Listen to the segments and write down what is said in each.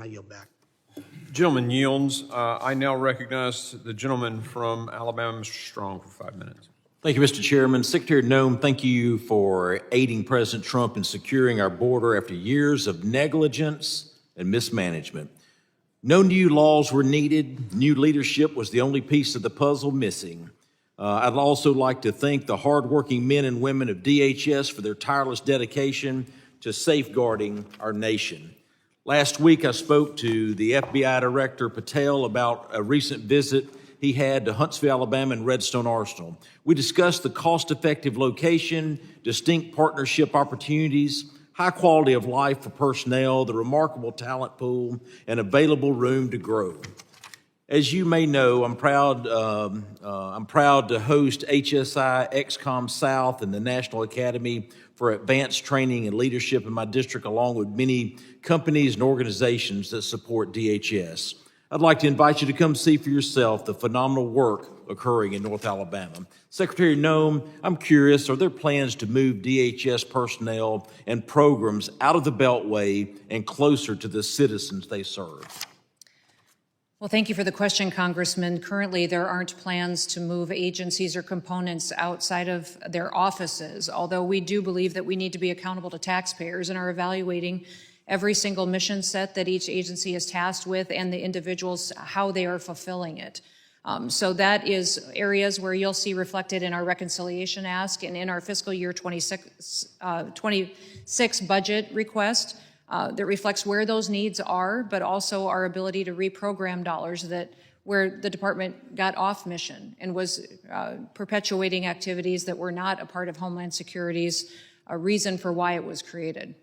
I yield back. Gentleman yields. I now recognize the gentleman from Alabama, Mr. Strong, for 5 minutes. Thank you, Mr. Chairman. Secretary Noem, thank you for aiding President Trump in securing our border after years of negligence and mismanagement. No new laws were needed. New leadership was the only piece of the puzzle missing. I'd also like to thank the hardworking men and women of DHS for their tireless dedication to safeguarding our nation. Last week, I spoke to the FBI Director Patel about a recent visit he had to Huntsville, Alabama, and Redstone Arsenal. We discussed the cost-effective location, distinct partnership opportunities, high quality of life for personnel, the remarkable talent pool, and available room to grow. As you may know, I'm proud to host HSI XCOM South and the National Academy for Advanced Training and Leadership in my district, along with many companies and organizations that support DHS. I'd like to invite you to come see for yourself the phenomenal work occurring in North Alabama. Secretary Noem, I'm curious, are there plans to move DHS personnel and programs out of the Beltway and closer to the citizens they serve? Well, thank you for the question, Congressman. Currently, there aren't plans to move agencies or components outside of their offices, although we do believe that we need to be accountable to taxpayers and are evaluating every single mission set that each agency is tasked with and the individuals, how they are fulfilling it. So that is areas where you'll see reflected in our reconciliation ask and in our fiscal year 26 budget request. That reflects where those needs are, but also our ability to reprogram dollars that where the department got off mission and was perpetuating activities that were not a part of Homeland Security's reason for why it was created.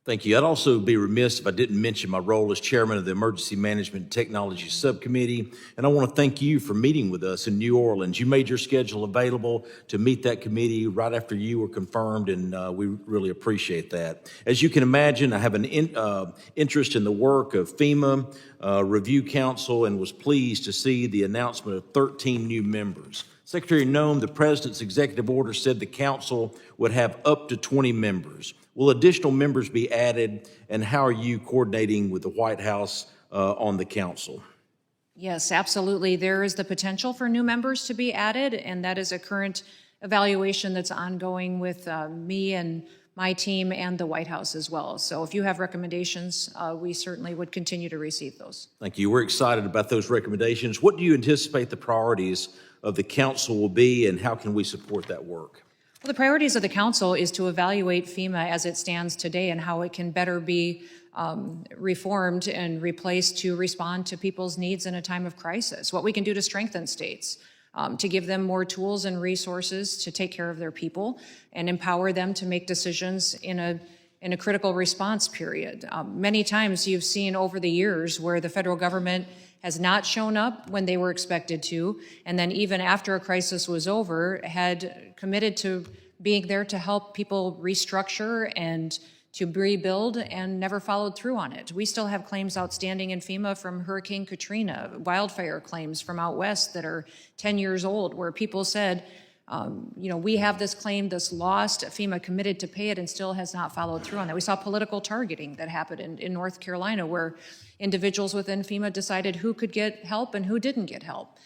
Thank you. I'd also be remiss if I didn't mention my role as chairman of the Emergency Management and Technology Subcommittee, and I want to thank you for meeting with us in New Orleans. You made your schedule available to meet that committee right after you were confirmed, and we really appreciate that. As you can imagine, I have an interest in the work of FEMA Review Council and was pleased to see the announcement of 13 new members. Secretary Noem, the President's executive order said the council would have up to 20 members. Will additional members be added, and how are you coordinating with the White House on the council? Yes, absolutely. There is the potential for new members to be added, and that is a current evaluation that's ongoing with me and my team and the White House as well. So if you have recommendations, we certainly would continue to receive those. Thank you. We're excited about those recommendations. What do you anticipate the priorities of the council will be, and how can we support that work? Well, the priorities of the council is to evaluate FEMA as it stands today and how it can better be reformed and replaced to respond to people's needs in a time of crisis. What we can do to strengthen states, to give them more tools and resources to take care of their people and empower them to make decisions in a critical response period. Many times you've seen over the years where the federal government has not shown up when they were expected to, and then even after a crisis was over, had committed to being there to help people restructure and to rebuild and never followed through on it. We still have claims outstanding in FEMA from Hurricane Katrina, wildfire claims from out west that are 10 years old, where people said, we have this claim, this lost, FEMA committed to pay it and still has not followed through on that. We saw political targeting that happened in North Carolina, where individuals within FEMA decided who could get help and who didn't get help.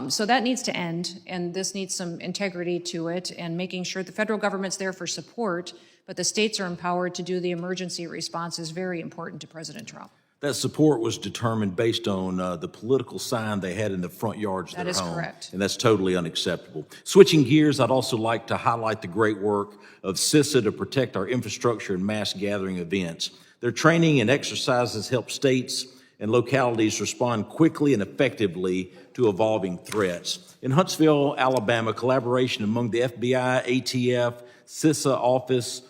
So that needs to end, and this needs some integrity to it, and making sure the federal government's there for support, but the states are empowered to do the emergency response is very important to President Trump. That support was determined based on the political sign they had in the front yards of their home. That is correct. And that's totally unacceptable. Switching gears, I'd also like to highlight the great work of CISA to protect our infrastructure and mass gathering events. Their training and exercises help states and localities respond quickly and effectively to evolving threats. In Huntsville, Alabama, collaboration among the FBI, ATF, CISA Office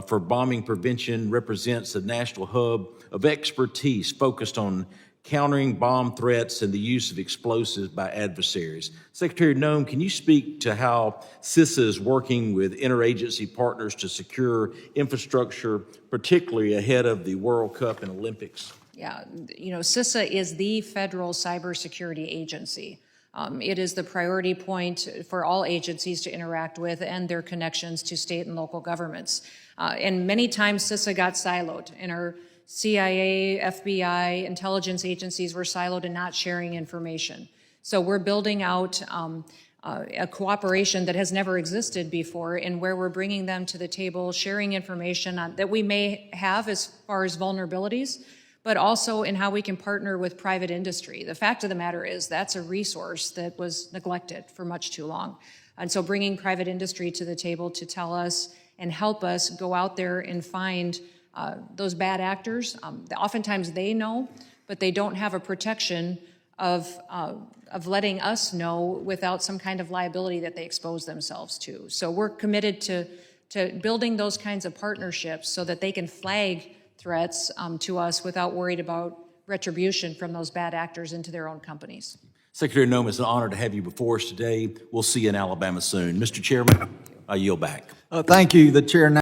for Bombing Prevention represents a national hub of expertise focused on countering bomb threats and the use of explosives by adversaries. Secretary Noem, can you speak to how CISA is working with interagency partners to secure infrastructure, particularly ahead of the World Cup and Olympics? Yeah, CISA is the federal cybersecurity agency. It is the priority point for all agencies to interact with and their connections to state and local governments. And many times CISA got siloed, and our CIA, FBI, intelligence agencies were siloed and not sharing information. So we're building out a cooperation that has never existed before, and where we're bringing them to the table, sharing information that we may have as far as vulnerabilities, but also in how we can partner with private industry. The fact of the matter is that's a resource that was neglected for much too long. And so bringing private industry to the table to tell us and help us go out there and find those bad actors. Oftentimes they know, but they don't have a protection of letting us know without some kind of liability that they expose themselves to. So we're committed to building those kinds of partnerships so that they can flag threats to us without worried about retribution from those bad actors into their own companies. Secretary Noem, it's an honor to have you before us today. We'll see you in Alabama soon. Mr. Chairman, I yield back. Thank you, the chair.